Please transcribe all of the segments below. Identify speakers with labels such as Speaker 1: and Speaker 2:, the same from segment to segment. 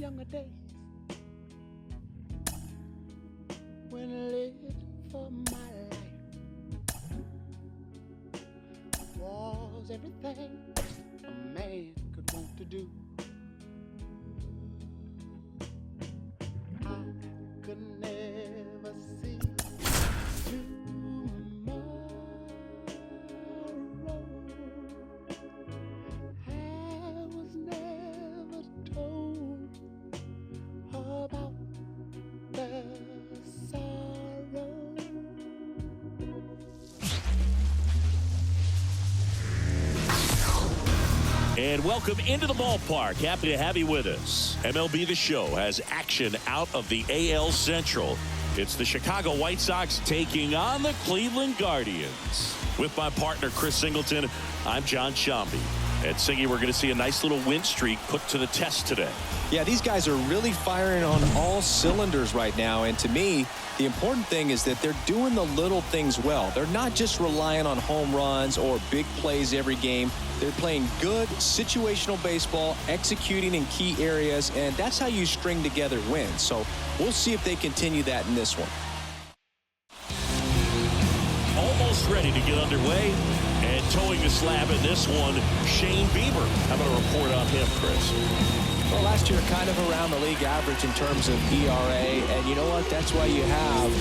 Speaker 1: younger days when I lived for my life was everything a man could want to do. I could never see tomorrow. I was never told about the sorrow.
Speaker 2: And welcome into the ballpark. Happy to have you with us. MLB The Show has action out of the AL Central. It's the Chicago White Sox taking on the Cleveland Guardians. With my partner, Chris Singleton, I'm John Shambi. And Singy, we're going to see a nice little win streak put to the test today.
Speaker 3: Yeah, these guys are really firing on all cylinders right now. And to me, the important thing is that they're doing the little things well. They're not just relying on home runs or big plays every game. They're playing good situational baseball, executing in key areas, and that's how you string together wins. So we'll see if they continue that in this one.
Speaker 2: Almost ready to get underway. And towing the slab in this one, Shane Bieber. How about a report on him, Chris?
Speaker 3: Well, last year kind of around the league average in terms of ERA, and you know what? That's why you have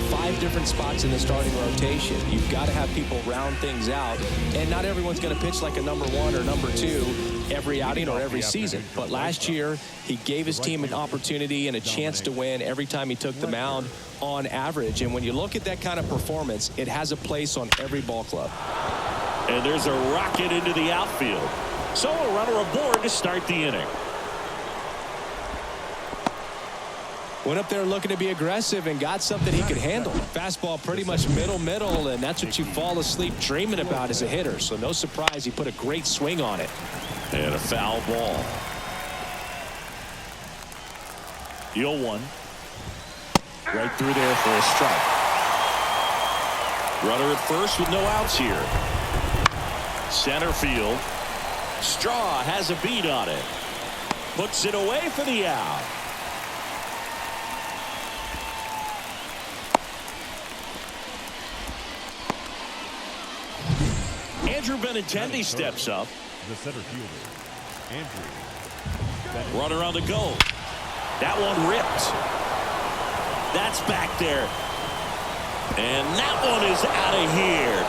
Speaker 3: 5 different spots in the starting rotation. You've got to have people round things out, and not everyone's going to pitch like a number 1 or number 2 every outing or every season. But last year, he gave his team an opportunity and a chance to win every time he took the mound on average. And when you look at that kind of performance, it has a place on every ball club.
Speaker 2: And there's a rocket into the outfield. So a runner aboard to start the inning.
Speaker 3: Went up there looking to be aggressive and got something he could handle. Fastball pretty much middle, and that's what you fall asleep dreaming about as a hitter. So no surprise he put a great swing on it.
Speaker 2: And a foul ball. 0-1. Right through there for a strike. Runner at first with no outs here. Center field. Straw has a beat on it. Puts it away for the out. Andrew Benintendi steps up.
Speaker 4: The center fielder, Andrew.
Speaker 2: Runner on the go. That one ripped. That's back there. And that one is out of here.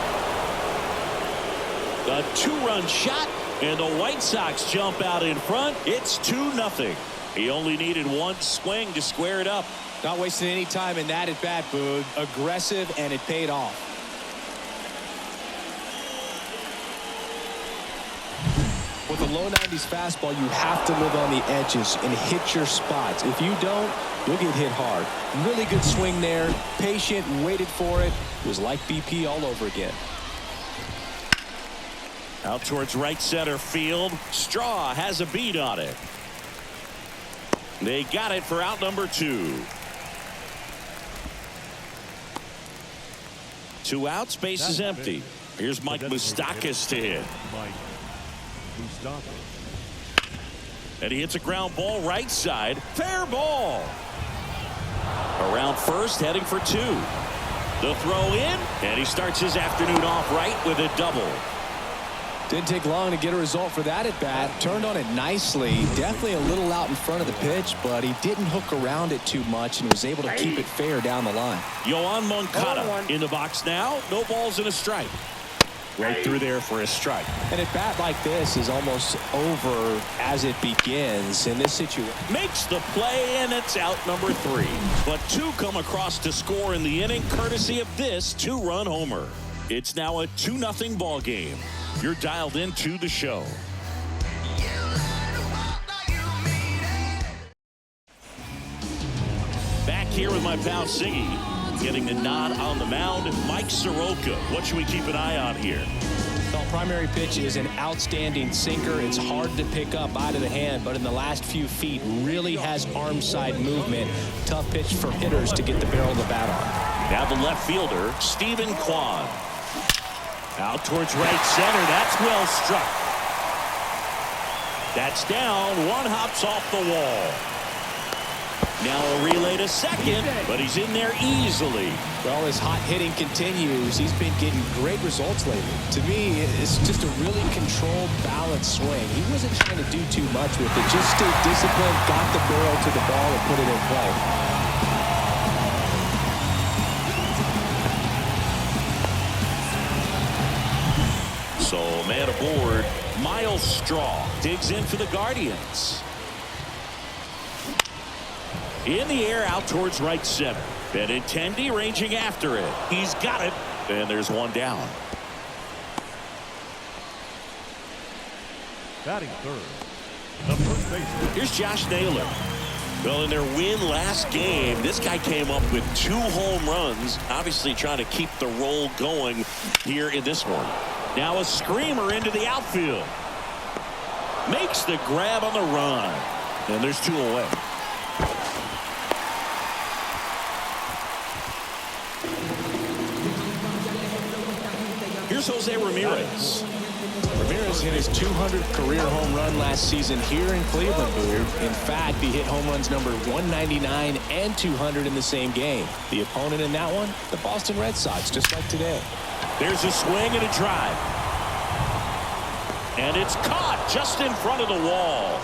Speaker 2: A 2-run shot, and the White Sox jump out in front. It's 2-0. He only needed one swing to square it up.
Speaker 3: Not wasting any time in that at bat, Boog. Aggressive, and it paid off. With a low 90s fastball, you have to live on the edges and hit your spots. If you don't, you'll get hit hard. Really good swing there. Patient, waited for it. It was like BP all over again.
Speaker 2: Out towards right center field. Straw has a beat on it. They got it for out number 2. 2 outs, base is empty. Here's Mike Moustakas to hit. And he hits a ground ball right side. Fair ball. Around first, heading for 2. The throw in, and he starts his afternoon off right with a double.
Speaker 3: Didn't take long to get a result for that at bat. Turned on it nicely. Definitely a little out in front of the pitch, but he didn't hook around it too much and was able to keep it fair down the line.
Speaker 2: Yoan Moncada in the box now. No balls and a strike. Right through there for a strike.
Speaker 3: And a bat like this is almost over as it begins in this situation.
Speaker 2: Makes the play, and it's out number 3. But 2 come across to score in the inning, courtesy of this 2-run homer. It's now a 2-0 ball game. You're dialed into the show. Back here with my pal Siggy. Getting the nod on the mound, Mike Soroka. What should we keep an eye on here?
Speaker 3: Well, primary pitch is an outstanding sinker. It's hard to pick up out of the hand, but in the last few feet really has arm side movement. Tough pitch for hitters to get the barrel of the bat on.
Speaker 2: Now the left fielder, Stephen Kwan. Out towards right center. That's well struck. That's down. One hops off the wall. Now a relay to second, but he's in there easily.
Speaker 3: Well, his hot hitting continues. He's been getting great results lately. To me, it's just a really controlled, balanced swing. He wasn't trying to do too much with it. Just stayed disciplined, got the barrel to the ball, and put it in play.
Speaker 2: So, man aboard, Myles Straw digs in for the Guardians. In the air out towards right center. Benintendi ranging after it. He's got it. And there's one down.
Speaker 4: Batting third, the first baseman.
Speaker 2: Here's Josh Naylor. Well, in their win last game, this guy came up with 2 home runs, obviously trying to keep the roll going here in this one. Now a screamer into the outfield. Makes the grab on the run. And there's 2 away. Here's Jose Ramirez.
Speaker 3: Ramirez hit his 200th career home run last season here in Cleveland, Boo. In fact, he hit home runs number 199 and 200 in the same game. The opponent in that one, the Boston Red Sox, just like today.
Speaker 2: There's a swing and a drive. And it's caught just in front of the wall.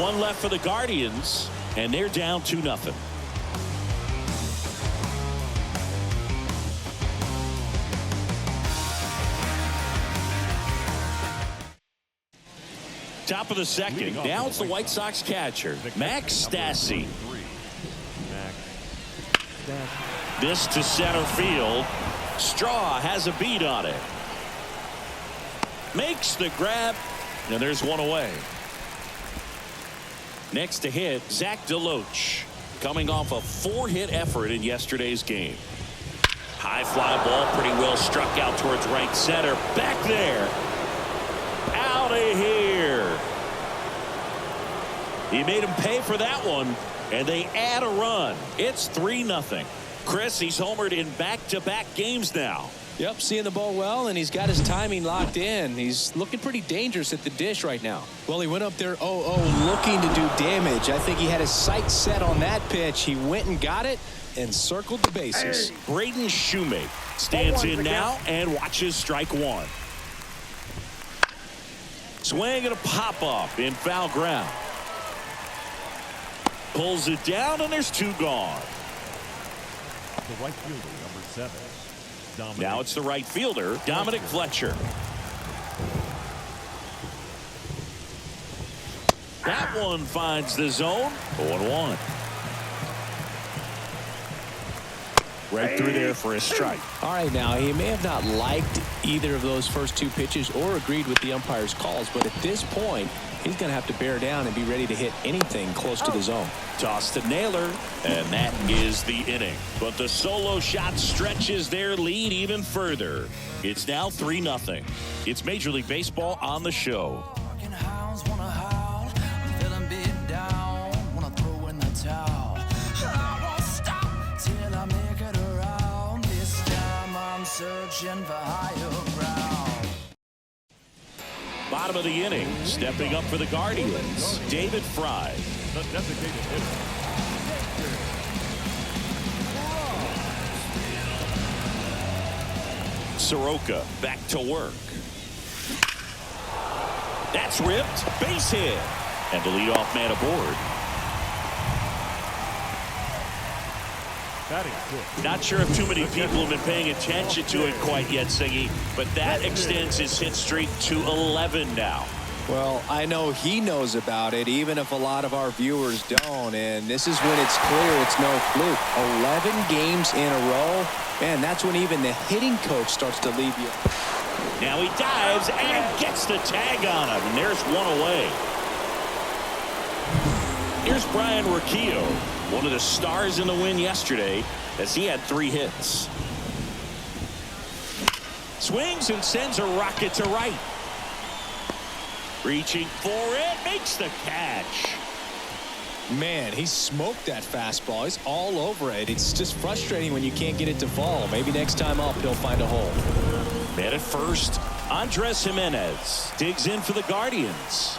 Speaker 2: 1 left for the Guardians, and they're down 2-0. Top of the second. Now it's the White Sox catcher, Max Stassi. This to center field. Straw has a beat on it. Makes the grab, and there's 1 away. Next to hit, Zach DeLoach, coming off a 4-hit effort in yesterday's game. High fly ball, pretty well struck out towards right center. Back there. Out of here. He made him pay for that one, and they add a run. It's 3-0. Chris, he's homered in back-to-back games now.
Speaker 3: Yep, seeing the ball well, and he's got his timing locked in. He's looking pretty dangerous at the dish right now. Well, he went up there 0-0 looking to do damage. I think he had his sights set on that pitch. He went and got it and circled the bases.
Speaker 2: Braden Shoemake stands in now and watches strike 1. Swing and a pop-up in foul ground. Pulls it down, and there's 2 gone.
Speaker 4: The right fielder, number 7. Dominic.
Speaker 2: Now it's the right fielder, Dominic Fletcher. That one finds the zone. 0-1. Right through there for a strike.
Speaker 3: All right, now, he may have not liked either of those first 2 pitches or agreed with the umpire's calls, but at this point, he's going to have to bear down and be ready to hit anything close to the zone.
Speaker 2: Toss to Naylor, and that is the inning. But the solo shot stretches their lead even further. It's now 3-0. It's Major League Baseball on the show.
Speaker 5: Searching for higher ground.
Speaker 2: Bottom of the inning, stepping up for the Guardians, David Fry.
Speaker 4: The designated hitter.
Speaker 2: Soroka back to work. That's ripped. Base hit. And the leadoff man aboard. Not sure if too many people have been paying attention to it quite yet, Siggy, but that extends his hit streak to 11 now.
Speaker 3: Well, I know he knows about it, even if a lot of our viewers don't. And this is when it's clear it's no fluke. 11 games in a row. Man, that's when even the hitting coach starts to leave you.
Speaker 2: Now he dives and gets the tag on him. And there's 1 away. Here's Brian Rocchio, one of the stars in the win yesterday, as he had 3 hits. Swings and sends a rocket to right. Reaching for it, makes the catch.
Speaker 3: Man, he smoked that fastball. He's all over it. It's just frustrating when you can't get it to fall. Maybe next time up, he'll find a hole.
Speaker 2: Man at first, Andres Jimenez digs in for the Guardians.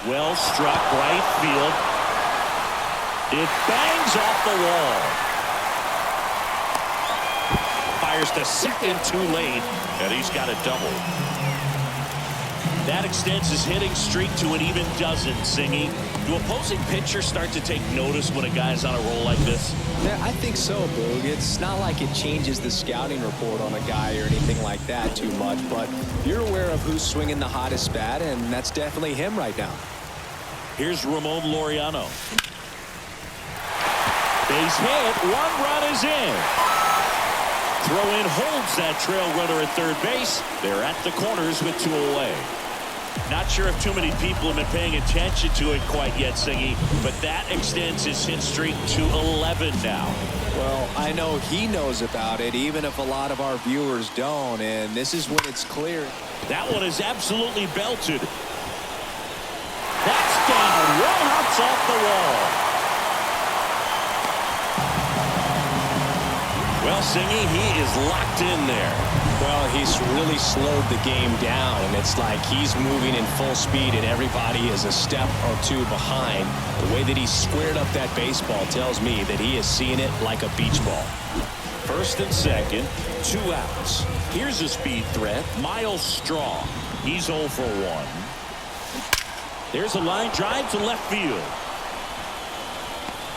Speaker 2: Well struck right field. It bangs off the wall. Fires to second too late, and he's got a double. That extends his hitting streak to an even dozen, Singy. Do opposing pitchers start to take notice when a guy's on a roll like this?
Speaker 3: Yeah, I think so, Boog. It's not like it changes the scouting report on a guy or anything like that too much, but you're aware of who's swinging the hottest bat, and that's definitely him right now.
Speaker 2: Here's Ramon Laureano. Base hit. One run is in. Throw in holds that trail runner at third base. They're at the corners with 2 away. Not sure if too many people have been paying attention to it quite yet, Singy, but that extends his hit streak to 11 now.
Speaker 3: Well, I know he knows about it, even if a lot of our viewers don't, and this is when it's clear.
Speaker 2: That one is absolutely belted. That's down. One hops off the wall. Well, Singy, he is locked in there.
Speaker 3: Well, he's really slowed the game down, and it's like he's moving in full speed, and everybody is a step or two behind. The way that he squared up that baseball tells me that he is seeing it like a beach ball.
Speaker 2: First and second, 2 outs. Here's a speed threat, Miles Straw. He's 0 for 1. There's a line drive to left field.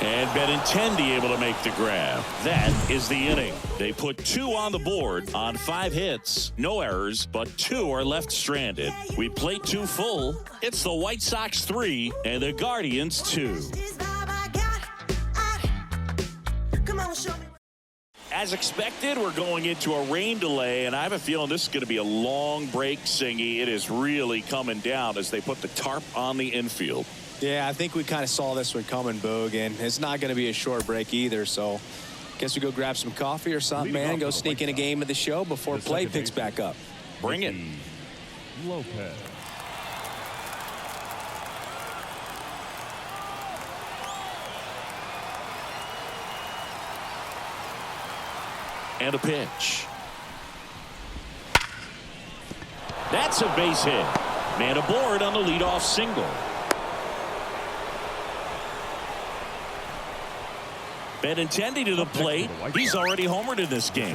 Speaker 2: And Benintendi able to make the grab. That is the inning. They put 2 on the board on 5 hits. No errors, but 2 are left stranded. We played 2 full. It's the White Sox 3 and the Guardians 2. As expected, we're going into a rain delay, and I have a feeling this is going to be a long break, Singy. It is really coming down as they put the tarp on the infield.
Speaker 3: Yeah, I think we kind of saw this one coming, Boog, and it's not going to be a short break either, so guess we go grab some coffee or something, man, and go sneak in a game of the show before play picks back up.
Speaker 2: Bring it.
Speaker 4: Lopez.
Speaker 2: And a pitch. That's a base hit. Man aboard on the leadoff single. Benintendi to the plate. He's already homered in this game.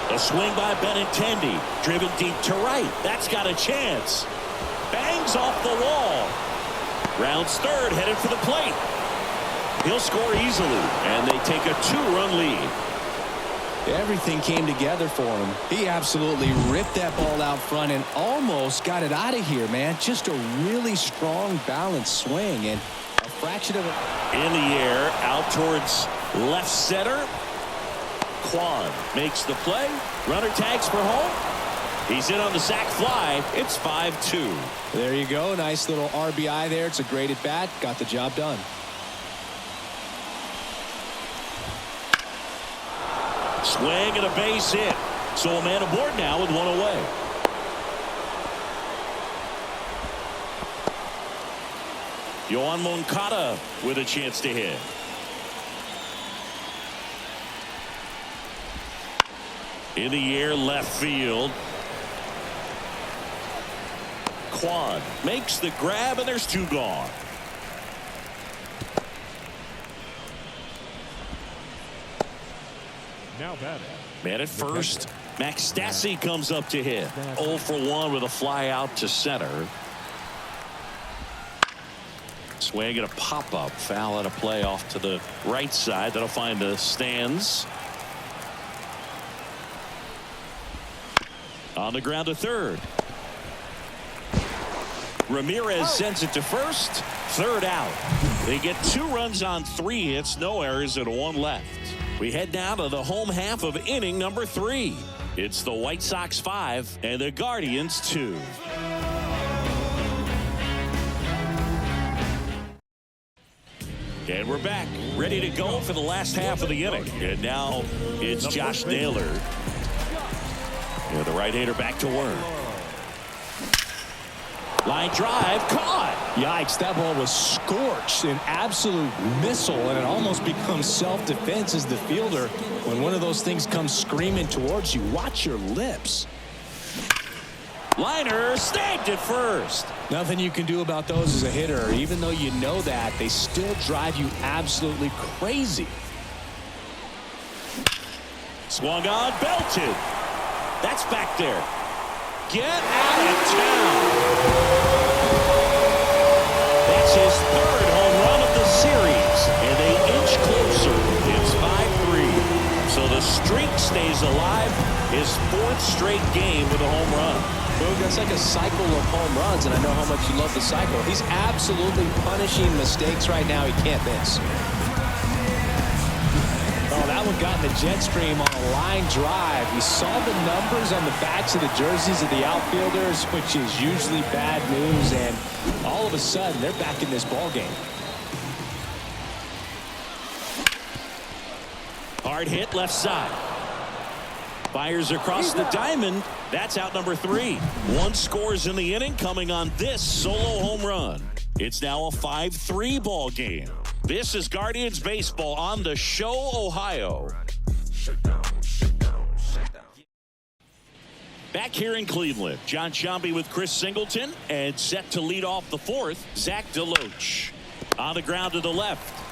Speaker 2: A swing by Benintendi. Driven deep to right. That's got a chance. Bangs off the wall. Rounds third, headed for the plate. He'll score easily, and they take a 2-run lead.
Speaker 3: Everything came together for him. He absolutely ripped that ball out front and almost got it out of here, man. Just a really strong, balanced swing, and a fraction of it.
Speaker 2: In the air, out towards left center. Kwan makes the play. Runner tags for home. He's in on the sac fly. It's 5-2.
Speaker 3: There you go. Nice little RBI there. It's a great at bat. Got the job done.
Speaker 2: Swing and a base hit. So a man aboard now with 1 away. Yoan Moncada with a chance to hit. In the air, left field. Kwan makes the grab, and there's 2 gone.
Speaker 4: Now batting.
Speaker 2: Man at first. Max Stassi comes up to hit. 0 for 1 with a fly out to center. Swing and a pop-up. Foul at a play off to the right side. That'll find the stands. On the ground to third. Ramirez sends it to first. Third out. They get 2 runs on 3 hits. No errors and 1 left. We head down to the home half of inning number 3. It's the White Sox 5 and the Guardians 2. And we're back, ready to go for the last half of the inning. And now it's Josh Naylor. Yeah, the right-hander back to work. Line drive, caught.
Speaker 3: Yikes, that ball was scorched, an absolute missile, and it almost becomes self-defense as the fielder. When one of those things comes screaming towards you, watch your lips.
Speaker 2: Liner snagged at first.
Speaker 3: Nothing you can do about those as a hitter. Even though you know that, they still drive you absolutely crazy.
Speaker 2: Swung on, belted. That's back there. Get out of town. That's his third home run of the series, and they inch closer. It's 5-3. So the streak stays alive. His fourth straight game with a home run.
Speaker 3: Boog, that's like a cycle of home runs, and I know how much you love the cycle. He's absolutely punishing mistakes right now he can't miss. Oh, that one got in the jet stream on a line drive. We saw the numbers on the backs of the jerseys of the outfielders, which is usually bad news, and all of a sudden, they're back in this ball game.
Speaker 2: Hard hit left side. Fires across the diamond. That's out number 3. 1 scores in the inning coming on this solo home run. It's now a 5-3 ball game. This is Guardians Baseball on the Show, Ohio. Back here in Cleveland, John Sciambi with Chris Singleton, and set to lead off the 4th, Zach DeLoach. On the ground to the left.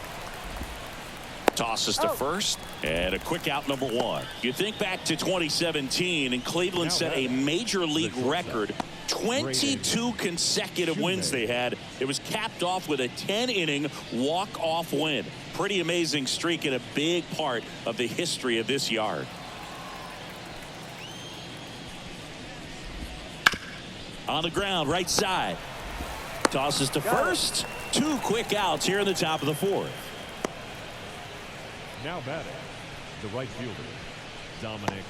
Speaker 2: Tosses to first, and a quick out number 1. You think back to 2017, and Cleveland set a major league record. 22 consecutive wins they had. It was capped off with a 10-inning walk-off win. Pretty amazing streak and a big part of the history of this yard. On the ground, right side. Tosses to first. 2 quick outs here in the top of the 4th.
Speaker 4: Now batting, the right fielder, Dominic.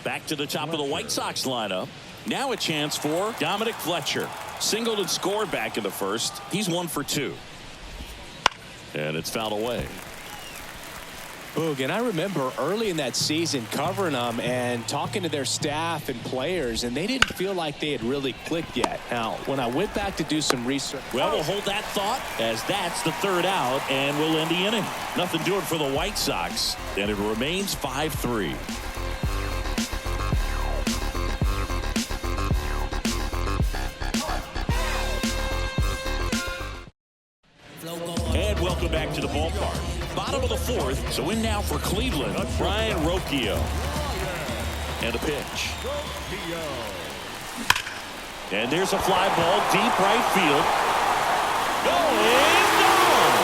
Speaker 2: Back to the top of the White Sox lineup. Now a chance for Dominic Fletcher. Singleton scored back in the first. He's 1 for 2. And it's fouled away.
Speaker 3: Boog, and I remember early in that season covering them and talking to their staff and players, and they didn't feel like they had really clicked yet. Now, when I went back to do some research.
Speaker 2: Well, we'll hold that thought as that's the 3rd out, and we'll end the inning. Nothing doing for the White Sox, and it remains 5-3. And welcome back to the ballpark. Bottom of the 4th, so in now for Cleveland, Brayan Rocchio. And a pitch. And there's a fly ball, deep right field. Going gone!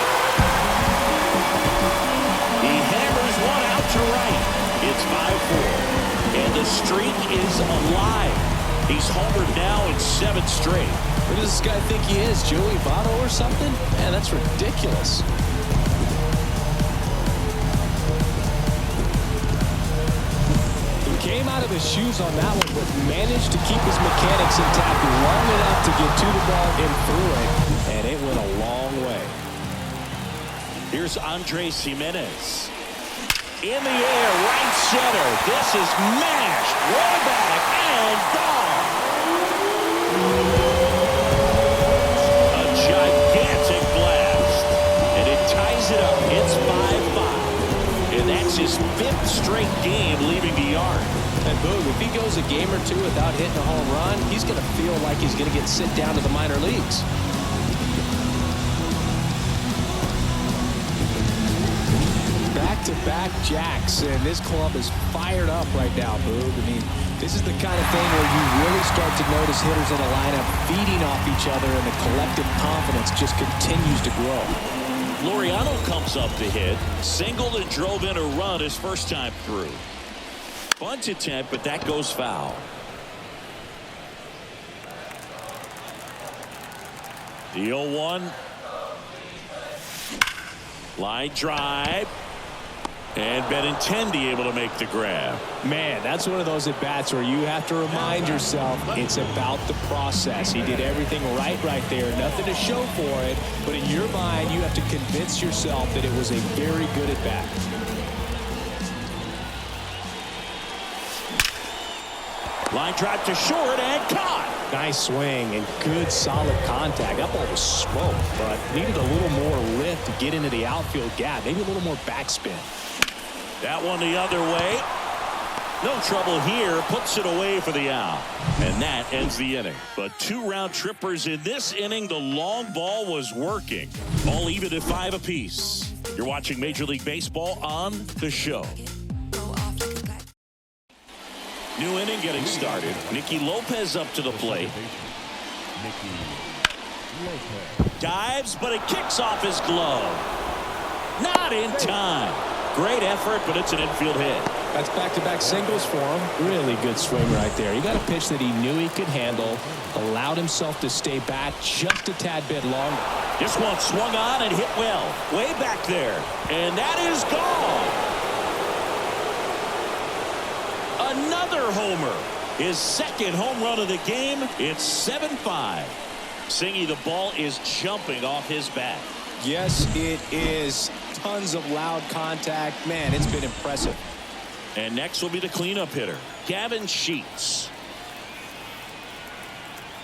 Speaker 2: He hammers one out to right. It's 5-4. And the streak is alive. He's homered now in 7 straight.
Speaker 3: Who does this guy think he is, Joey Votto or something? Man, that's ridiculous. He came out of his shoes on that one, but managed to keep his mechanics intact long enough to get to the ball and through it, and it went a long way.
Speaker 2: Here's Andres Gimenez. In the air, right center. This is mashed. Way back and gone. A gigantic blast. And it ties it up. It's 5-5. And that's his 5th straight game leaving the yard.
Speaker 3: And Boog, if he goes a game or 2 without hitting a home run, he's going to feel like he's going to get sent down to the minor leagues. Back-to-back jacks, and this club is fired up right now, Boog. I mean, this is the kind of thing where you really start to notice hitters in a lineup feeding off each other, and the collective confidence just continues to grow.
Speaker 2: Laureano comes up to hit. Singled and drove in a run his first time through. Bunt attempt, but that goes foul. The 0-1. Line drive. And Benintendi able to make the grab.
Speaker 3: Man, that's one of those at-bats where you have to remind yourself it's about the process. He did everything right there. Nothing to show for it. But in your mind, you have to convince yourself that it was a very good at-bat.
Speaker 2: Line drive to short and caught.
Speaker 3: Nice swing and good solid contact. That ball was smoked, but needed a little more lift to get into the outfield gap. Maybe a little more backspin.
Speaker 2: That one the other way. No trouble here, puts it away for the out. And that ends the inning. But 2 round trippers in this inning. The long ball was working. All even at 5 apiece. You're watching Major League Baseball on the show. New inning getting started. Nicky Lopez up to the plate.
Speaker 4: Nicky Lopez.
Speaker 2: Dives, but it kicks off his glove. Not in time. Great effort, but it's an infield hit.
Speaker 3: That's back-to-back singles for him. Really good swing right there. He got a pitch that he knew he could handle, allowed himself to stay back just a tad bit longer.
Speaker 2: This one swung on and hit well. Way back there. And that is gone. Another homer. His second home run of the game. It's 7-5. Singy, the ball is jumping off his bat.
Speaker 3: Yes, it is. Tons of loud contact. Man, it's been impressive.
Speaker 2: And next will be the cleanup hitter, Gavin Sheets.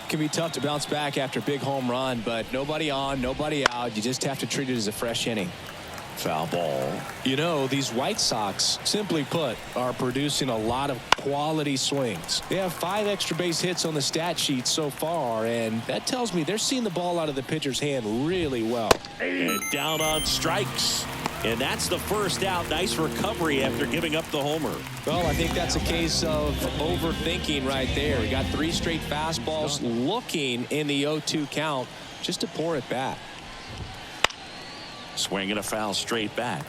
Speaker 3: Can be tough to bounce back after a big home run, but nobody on, nobody out. You just have to treat it as a fresh inning.
Speaker 2: Foul ball.
Speaker 3: You know, these White Sox, simply put, are producing a lot of quality swings. They have 5 extra base hits on the stat sheet so far, and that tells me they're seeing the ball out of the pitcher's hand really well.
Speaker 2: And down on strikes. And that's the first out. Nice recovery after giving up the homer.
Speaker 3: Well, I think that's a case of overthinking right there. He got 3 straight fastballs looking in the 0-2 count just to pour it back.
Speaker 2: Swinging a foul straight back.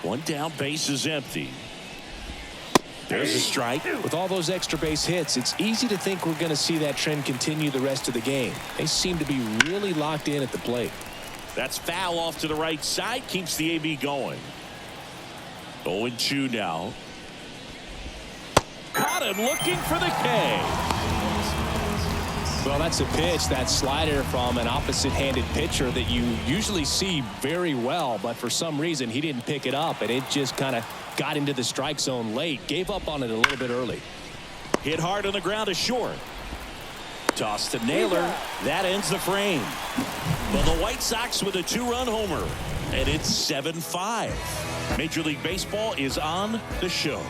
Speaker 2: One down, base is empty. There's a strike.
Speaker 3: With all those extra base hits, it's easy to think we're going to see that trend continue the rest of the game. They seem to be really locked in at the plate.
Speaker 2: That's foul off to the right side. Keeps the AB going. 0-2 now. Caught him looking for the K.
Speaker 3: Well, that's a pitch, that slider from an opposite-handed pitcher that you usually see very well, but for some reason he didn't pick it up, and it just kind of got into the strike zone late. Gave up on it a little bit early.
Speaker 2: Hit hard on the ground is short. Toss to Naylor. That ends the frame. But the White Sox with a 2-run homer, and it's 7-5. Major League Baseball is on the show.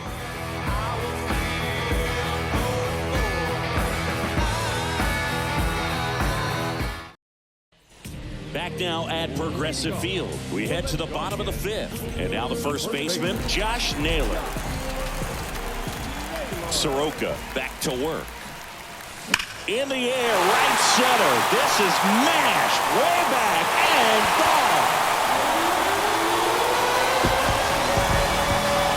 Speaker 2: Back now at Progressive Field. We head to the bottom of the 5th. And now the first baseman, Josh Naylor. Soroka back to work. In the air, right center. This is mashed way back and gone.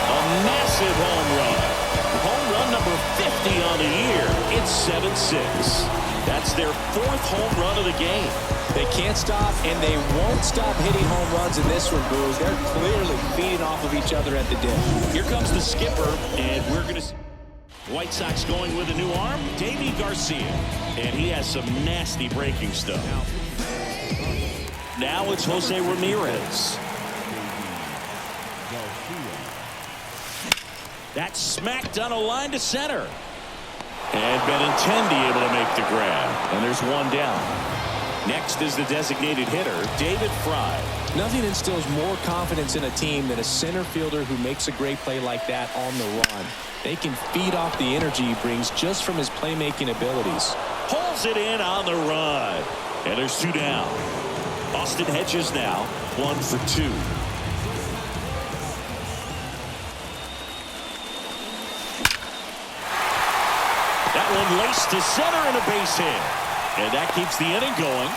Speaker 2: A massive home run. Home run number 50 on the year. It's 7-6. That's their 4th home run of the game.
Speaker 3: They can't stop, and they won't stop hitting home runs in this one, Bruce. They're clearly feeding off of each other at the dish.
Speaker 2: Here comes the skipper, and we're going to see White Sox going with a new arm, Davy Garcia. And he has some nasty breaking stuff. Now it's Jose Ramirez. That's smacked on a line to center. And Benintendi able to make the grab. And there's one down. Next is the designated hitter, David Fry.
Speaker 3: Nothing instills more confidence in a team than a center fielder who makes a great play like that on the run. They can feed off the energy he brings just from his playmaking abilities.
Speaker 2: Pulls it in on the run. And there's 2 down. Austin Hedges now 1 for 2. That one laced to center and a base hit. And that keeps the inning going.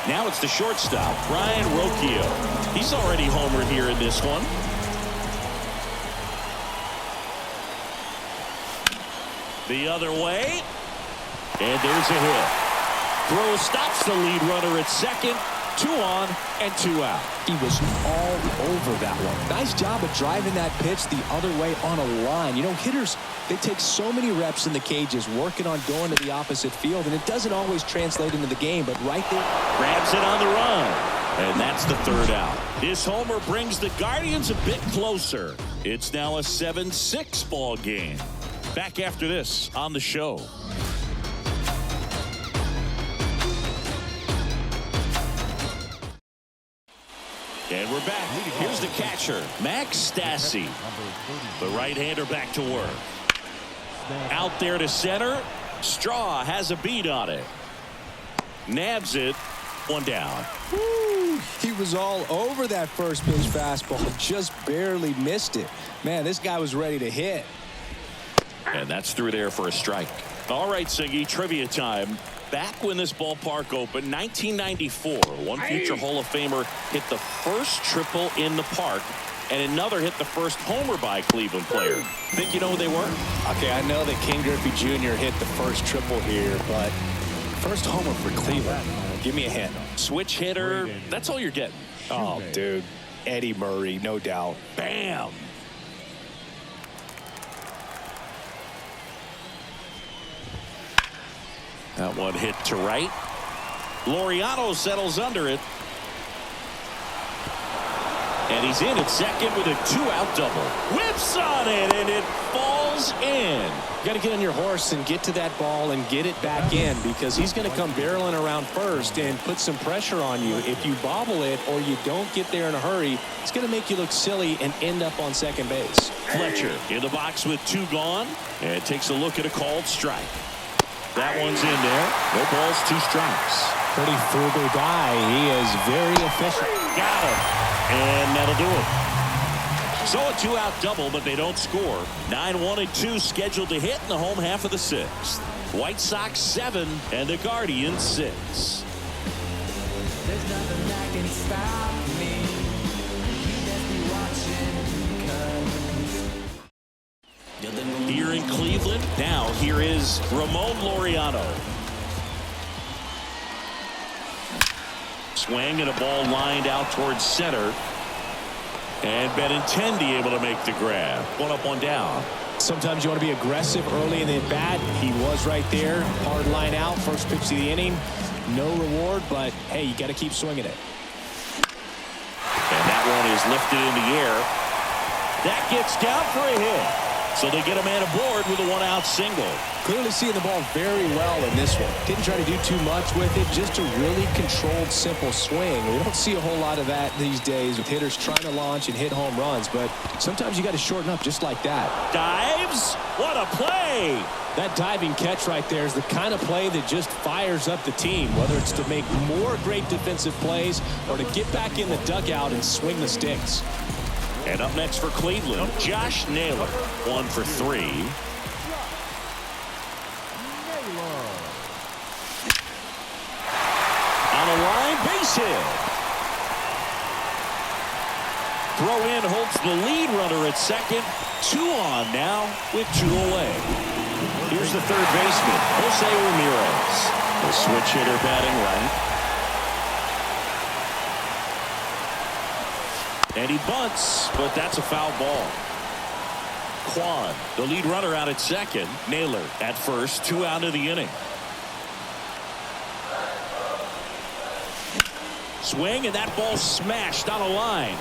Speaker 2: Now it's the shortstop, Brian Rocchio. He's already homered here in this one. The other way. And there's a hit. Throw stops the lead runner at second. 2 on and 2 out.
Speaker 3: He was all over that one. Nice job of driving that pitch the other way on a line. You know, hitters, they take so many reps in the cages working on going to the opposite field, and it doesn't always translate into the game, but right there.
Speaker 2: Grabs it on the run. And that's the 3rd out. This homer brings the Guardians a bit closer. It's now a 7-6 ball game. Back after this on the show. And we're back. Here's the catcher, Max Stassi. The right-hander back to work. Out there to center. Straw has a beat on it. Nabs it. One down.
Speaker 3: Woo, he was all over that first pitch fastball. Just barely missed it. Man, this guy was ready to hit.
Speaker 2: And that's through there for a strike. All right, Siggy, trivia time. Back when this ballpark opened, 1994, one future Hall of Famer hit the first triple in the park, and another hit the first homer by a Cleveland player. Think you know who they were?
Speaker 3: Okay, I know that King Griffey Jr. hit the first triple here, but first homer for Cleveland. Give me a hint.
Speaker 2: Switch hitter. That's all you're getting.
Speaker 3: Oh, dude. Eddie Murray, no doubt.
Speaker 2: Bam. That one hit to right. Laureano settles under it. And he's in at second with a 2-out double. Whips on it, and it falls in.
Speaker 3: You got to get on your horse and get to that ball and get it back in, because he's going to come barreling around first and put some pressure on you. If you bobble it or you don't get there in a hurry, it's going to make you look silly and end up on second base.
Speaker 2: Fletcher in the box with 2 gone, and takes a look at a called strike. That one's in there. No balls, 2 strikes.
Speaker 3: Pretty frugal guy. He is very efficient.
Speaker 2: Got him. And that'll do it. So a 2-out double, but they don't score. 9-1 and 2 scheduled to hit in the home half of the 6th. White Sox 7 and the Guardians 6.
Speaker 5: There's nothing that can stop me. You best be watching, 'cause
Speaker 2: Here in Cleveland, now here is Ramon Laureano. Swing and a ball lined out towards center. And Benintendi able to make the grab. 1 up, 1 down.
Speaker 3: Sometimes you want to be aggressive early in the at-bat. He was right there. Hard line out. First pitch of the inning. No reward, but hey, you got to keep swinging it.
Speaker 2: And that one is lifted in the air. That gets down for a hit. So they get a man aboard with a 1-out single.
Speaker 3: Clearly seeing the ball very well in this one. Didn't try to do too much with it. Just a really controlled, simple swing. We don't see a whole lot of that these days with hitters trying to launch and hit home runs. But sometimes you got to shorten up just like that.
Speaker 2: Dives. What a play.
Speaker 3: That diving catch right there is the kind of play that just fires up the team, whether it's to make more great defensive plays or to get back in the dugout and swing the sticks.
Speaker 2: And up next for Cleveland, Josh Naylor, 1 for 3. On a line, base hit. Throw in holds the lead runner at second. 2 on now with 2 away. Here's the third baseman, Jose Ramirez. The switch hitter batting right. And he bunts, but that's a foul ball. Kwan, the lead runner, out at second. Naylor at first, 2 out of the inning. Swing, and that ball smashed on a line.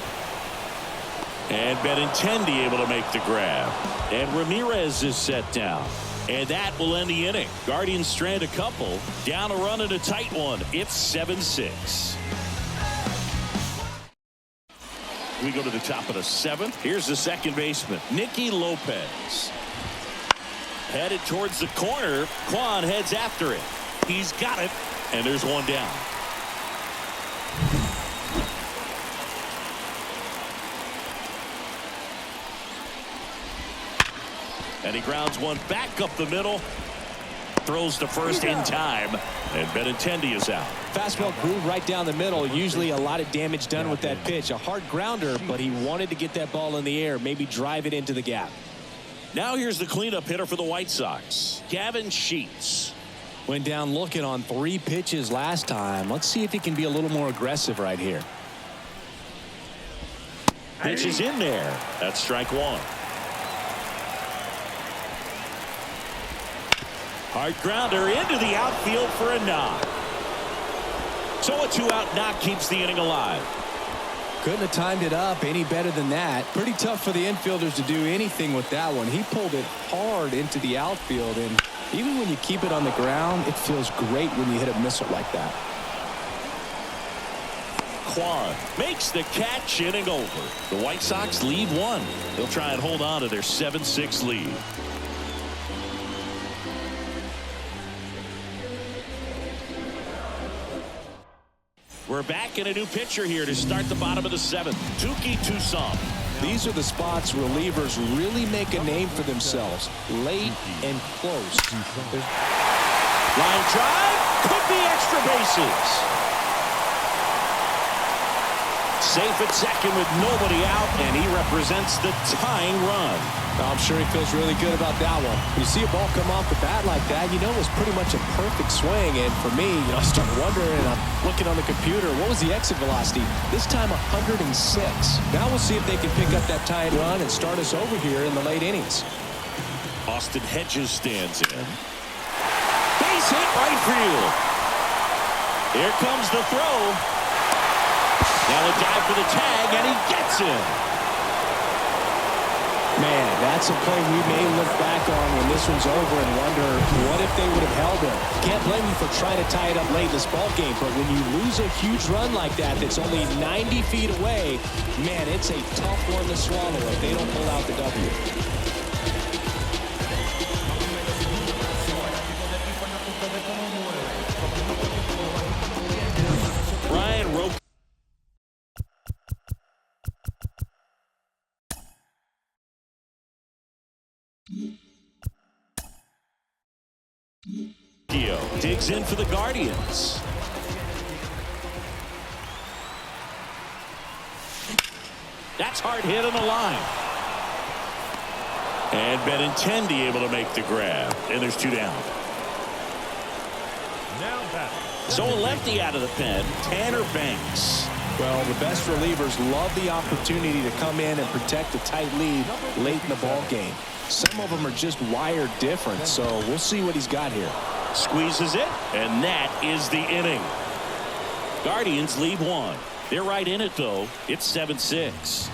Speaker 2: And Benintendi able to make the grab. And Ramirez is set down. And that will end the inning. Guardians strand a couple. Down a run in a tight one. It's 7-6. We go to the top of the 7th. Here's the second baseman, Nicky Lopez. Headed towards the corner. Kwan heads after it. He's got it. And there's 1 down. And he grounds one back up the middle. Throws to first in time. And Benintendi is out.
Speaker 3: Fastball groove right down the middle. Usually a lot of damage done with that pitch. A hard grounder, but he wanted to get that ball in the air. Maybe drive it into the gap.
Speaker 2: Now here's the cleanup hitter for the White Sox, Gavin Sheets.
Speaker 3: Went down looking on 3 pitches last time. Let's see if he can be a little more aggressive right here.
Speaker 2: Pitch is in there. That's strike 1. Hard grounder into the outfield for a knock. So a 2-out knock keeps the inning alive.
Speaker 3: Couldn't have timed it up any better than that. Pretty tough for the infielders to do anything with that one. He pulled it hard into the outfield, and even when you keep it on the ground, it feels great when you hit a missile like that.
Speaker 2: Quan makes the catch, inning over. The White Sox lead one. They'll try and hold on to their 7-6 lead. We're back in a new pitcher here to start the bottom of the 7th. Touki Toussaint.
Speaker 3: These are the spots relievers really make a name for themselves. Late and close.
Speaker 2: Line drive. Could be extra bases. Safe at second with nobody out, and he represents the tying run.
Speaker 3: I'm sure he feels really good about that one. When you see a ball come off the bat like that, you know it was pretty much a perfect swing. And for me, I started wondering, and I'm looking on the computer, what was the exit velocity? This time 106. Now we'll see if they can pick up that tying run and start us over here in the late innings.
Speaker 2: Austin Hedges stands in. Base hit right field. Here comes the throw. Now a dive for the tag, and he gets him.
Speaker 3: Man, that's a play we may look back on when this one's over and wonder, what if they would have held him? Can't blame you for trying to tie it up late in this ball game, but when you lose a huge run like that that's only 90 feet away, man, it's a tough one to swallow if they don't pull out the W.
Speaker 2: Ryan Roque. Digs in for the Guardians. That's hard hit on the line. And Benintendi able to make the grab. And there's 2 down.
Speaker 4: Now batting.
Speaker 2: So a lefty out of the pen, Tanner Banks.
Speaker 3: Well, the best relievers love the opportunity to come in and protect a tight lead late in the ball game. Some of them are just wired different, so we'll see what he's got here.
Speaker 2: Squeezes it, and that is the inning. Guardians lead 1. They're right in it, though. It's 7-6.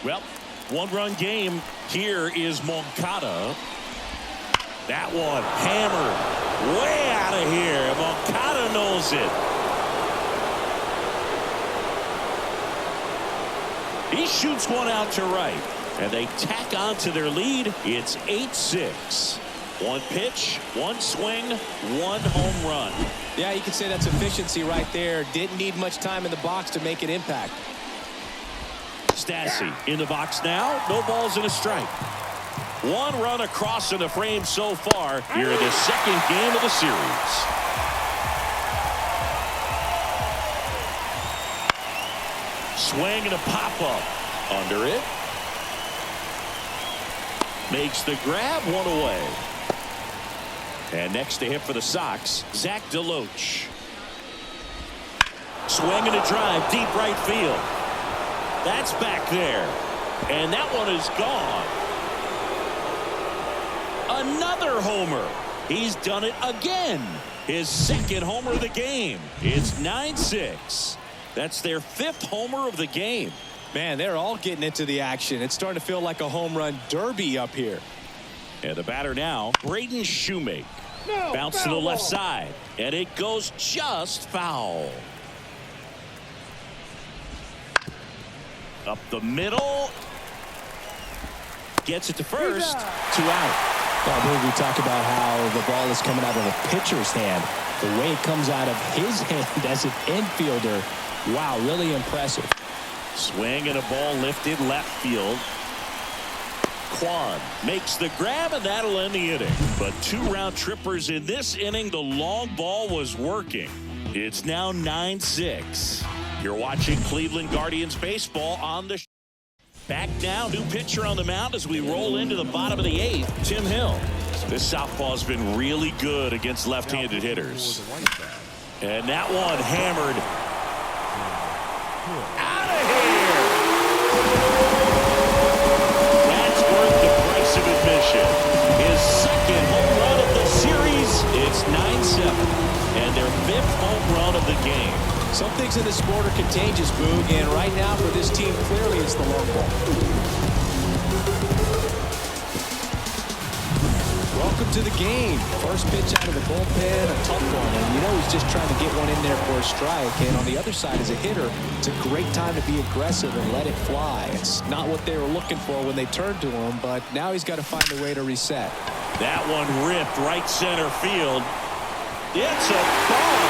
Speaker 2: Well, 1-run game. Here is Moncada. That one hammered way out of here. Moncada knows it. He shoots one out to right, and they tack on to their lead. It's 8-6. 1 pitch, 1 swing, 1 home run.
Speaker 3: Yeah, you can say that's efficiency right there. Didn't need much time in the box to make an impact.
Speaker 2: Stassi in the box now. No balls and a strike. 1 run across in the frame so far here in the 2nd game of the series. Swing and a pop-up. Under it. Makes the grab, 1 away. And next to hit for the Sox, Zach DeLoach. Swing and a drive, deep right field. That's back there. And that one is gone. Another homer. He's done it again. His 2nd homer of the game. It's 9-6. That's their 5th homer of the game.
Speaker 3: Man, they're all getting into the action. It's starting to feel like a home run derby up here.
Speaker 2: And the batter now, Braden Shoemake. Bounce to the left side. And it goes just foul. Up the middle. Gets it to first. 2 out.
Speaker 3: Well, Boog, we talk about how the ball is coming out of a pitcher's hand. The way it comes out of his hand as an infielder. Wow, really impressive.
Speaker 2: Swing and a ball lifted left field. Quan makes the grab, and that'll end the inning. But 2 round trippers in this inning. The long ball was working. It's now 9-6. You're watching Cleveland Guardians baseball on the back now. New pitcher on the mound as we roll into the bottom of the 8th. Tim Hill. This southpaw has been really good against left-handed hitters. And that one hammered out of here. That's worth the price of admission. His 2nd home run of the series. It's 9-7. And their 5th home run of the game.
Speaker 3: Some things in this sport are contagious, Boog, and right now for this team, clearly it's the long ball. Well, welcome to the game. First pitch out of the bullpen, a tough one. And you know he's just trying to get one in there for a strike. And on the other side, as a hitter, it's a great time to be aggressive and let it fly. It's not what they were looking for when they turned to him, but now he's got to find a way to reset.
Speaker 2: That one ripped right center field. It's a ball.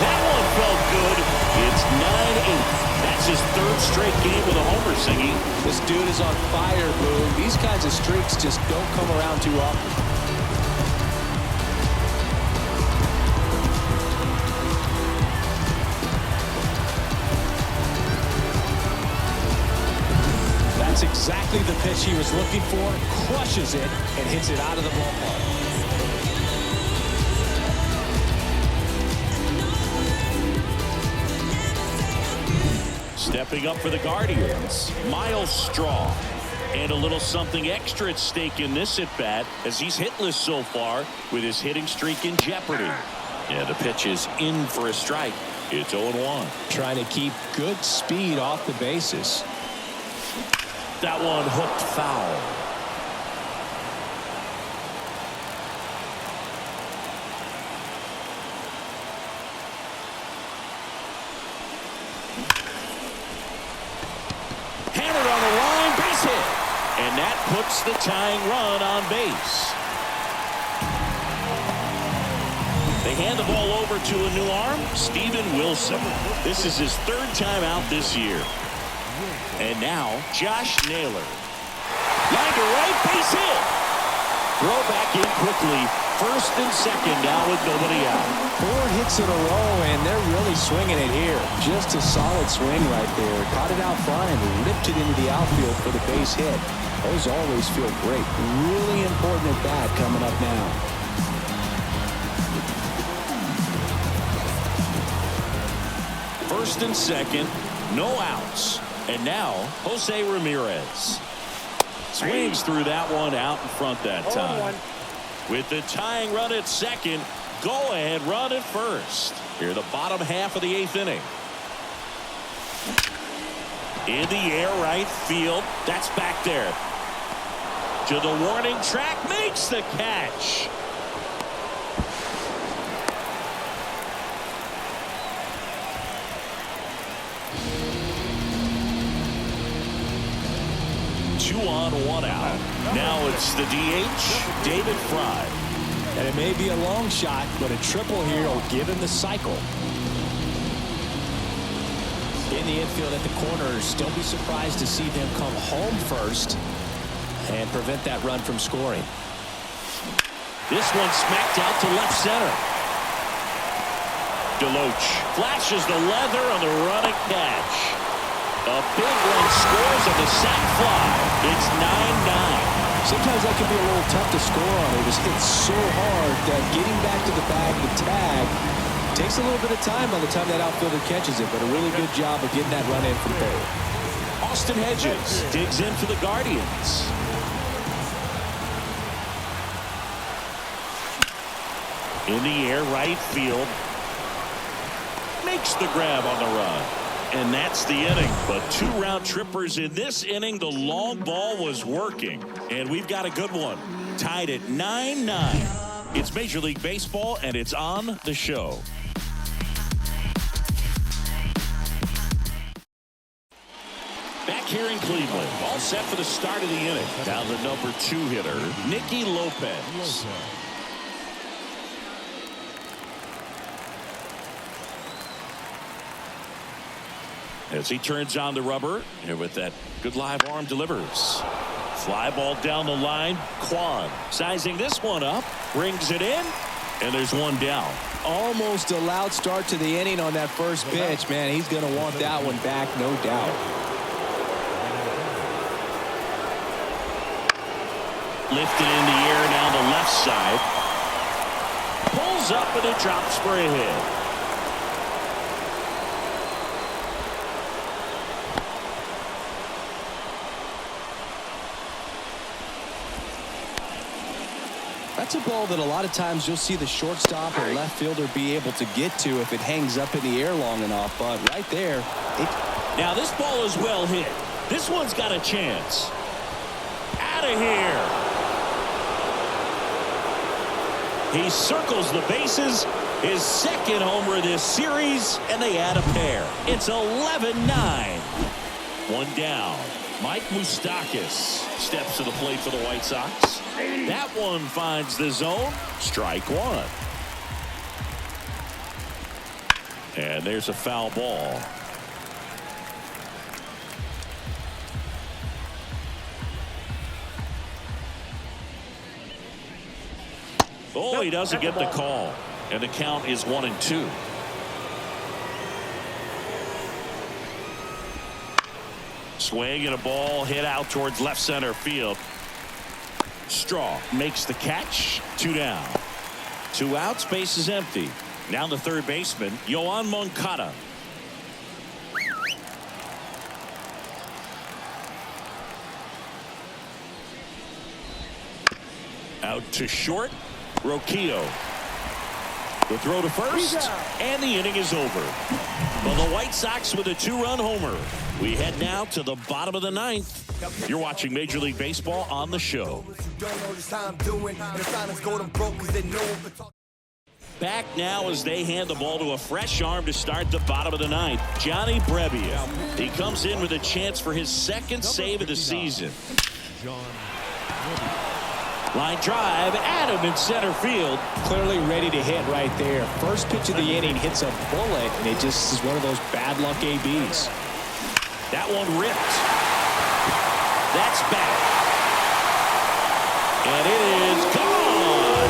Speaker 2: That one felt good. It's 9-8. That's his third straight game with a homer, Singy.
Speaker 3: This dude is on fire, Boone. These kinds of streaks just don't come around too often. That's exactly the pitch he was looking for. Crushes it and hits it out of the ballpark.
Speaker 2: Stepping up for the Guardians, Miles Straw. And a little something extra at stake in this at-bat as he's hitless so far with his hitting streak in jeopardy. And the pitch is in for a strike. It's 0-1.
Speaker 3: Trying to keep good speed off the bases.
Speaker 2: That one hooked foul. Hammered on the line, base hit. And that puts the tying run on base. They hand the ball over to a new arm, Steven Wilson. This is his third time out this year. And now, Josh Naylor. Line to right, base hit. Throw back in quickly. First and second now with nobody out.
Speaker 3: 4 hits in a row, and they're really swinging it here. Just a solid swing right there. Caught it out front and ripped it into the outfield for the base hit. Those always feel great. Really important at bat coming up now.
Speaker 2: First and second, no outs. And now, Jose Ramirez. Swings through that one out in front that time. With the tying run at second, go-ahead run at first. Here, the bottom half of the 8th inning. In the air, right field. That's back there. To the warning track, makes the catch. Two on, one out. Now it's the DH, David Fry.
Speaker 3: And it may be a long shot, but a triple here will give him the cycle. In the infield at the corners, don't be surprised to see them come home first and prevent that run from scoring.
Speaker 2: This one smacked out to left center. Deloach flashes the leather on the running catch. A big one scores on the sac fly. It's 9-9.
Speaker 3: Sometimes that can be a little tough to score on. It was hit so hard that getting back to the bag, the tag, takes a little bit of time by the time that outfielder catches it, but a really good job of getting that run in from third.
Speaker 2: Austin Hedges digs in for the Guardians. In the air, right field. Makes the grab on the run. And that's the inning. But 2 round trippers in this inning. The long ball was working. And we've got a good one. Tied at 9-9. It's Major League Baseball, and it's on the show. Back here in Cleveland. All set for the start of the inning. Down the number 2 hitter, Nicky Lopez. As he turns on the rubber, and with that good live arm delivers. Fly ball down the line. Kwan sizing this one up, brings it in, and there's one down.
Speaker 3: Almost a loud start to the inning on that first pitch. Man, he's going to want that one back, no doubt.
Speaker 2: Lifted in the air down the left side. Pulls up and it drops for a hit.
Speaker 3: That's a ball that a lot of times you'll see the shortstop or left fielder be able to get to if it hangs up in the air long enough. But right there,
Speaker 2: now this ball is well hit. This one's got a chance. Out of here. He circles the bases. His second homer this series, and they add a pair. It's 11-9. One down. Mike Moustakas steps to the plate for the White Sox. That one finds the zone. Strike one. And there's a foul ball. Oh, he doesn't get the call. And the count is 1-2. Swing and a ball hit out towards left center field. Straw makes the catch. 2 down. 2 outs. Base is empty. Now the third baseman, Yoan Moncada. Out to short. Roquillo. The throw to first, and the inning is over. Well, the White Sox with a 2-run homer. We head now to the bottom of the 9th. You're watching Major League Baseball on the show. Back now as they hand the ball to a fresh arm to start the bottom of the 9th. Johnny Brebbia. He comes in with a chance for his second save of the season. Line drive, Adam in center field.
Speaker 3: Clearly ready to hit right there. First pitch of the inning hits a bullet, and it just is one of those bad luck ABs.
Speaker 2: That one ripped. That's back. And it is gone.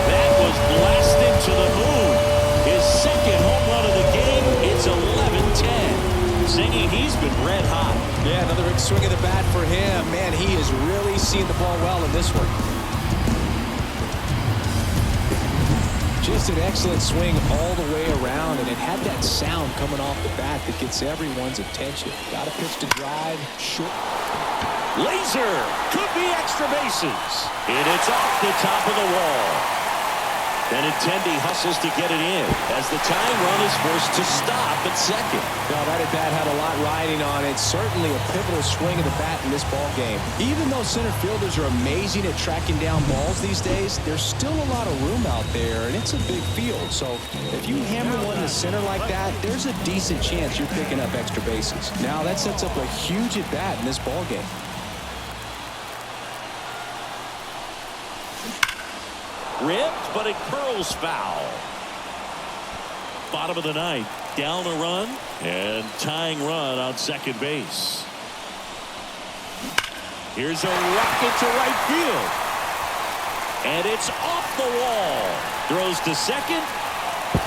Speaker 2: That was blasted to the moon. His second home run of the game. It's 11-10. Singing, he's been red hot.
Speaker 3: Yeah, another big swing of the bat for him. Man, he is really seeing the ball well in this one. Just an excellent swing all the way around, and it had that sound coming off the bat that gets everyone's attention. Got a pitch to drive, short.
Speaker 2: Laser could be extra bases. And it's off the top of the wall. Benintendi hustles to get it in as the tying run is forced to stop at second.
Speaker 3: Now, that at bat had a lot riding on it. Certainly a pivotal swing of the bat in this ball game. Even though center fielders are amazing at tracking down balls these days, there's still a lot of room out there, and it's a big field. So if you hammer one to center like that, there's a decent chance you're picking up extra bases. Now that sets up a huge at bat in this ball game.
Speaker 2: Ripped, but it curls foul. Bottom of the 9th. Down a run and tying run on second base. Here's a rocket to right field. And it's off the wall. Throws to second.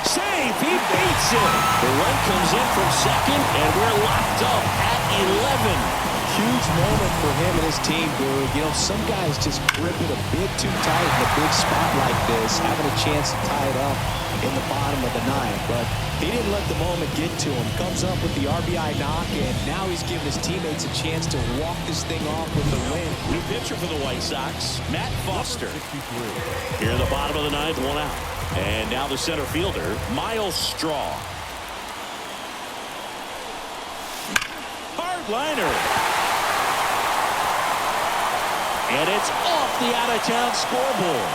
Speaker 2: Save. He beats it. The run comes in from second, and we're locked up at 11.
Speaker 3: Huge moment for him and his team, Boog. You know, some guys just grip it a bit too tight in a big spot like this, having a chance to tie it up in the bottom of the 9th. But he didn't let the moment get to him. Comes up with the RBI knock, and now he's giving his teammates a chance to walk this thing off with the win.
Speaker 2: New pitcher for the White Sox, Matt Foster. Here in the bottom of the 9th, 1 out. And now the center fielder, Miles Straw. Hard liner. And it's off the out-of-town scoreboard.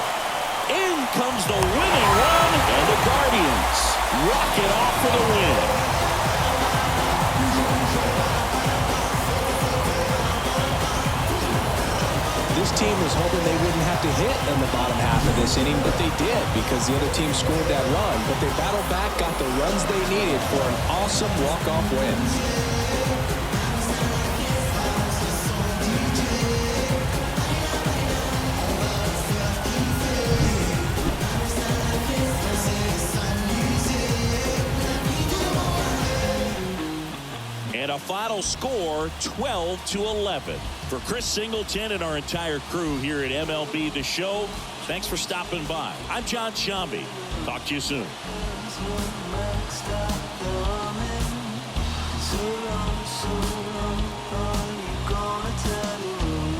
Speaker 2: In comes the winning run, and the Guardians rock it off for the win.
Speaker 3: This team was hoping they wouldn't have to hit in the bottom half of this inning, but they did because the other team scored that run. But they battled back, got the runs they needed for an awesome walk-off win.
Speaker 2: And a final score, 12-11. For Chris Singleton and our entire crew here at MLB The Show, thanks for stopping by. I'm John Shambi. Talk to you soon.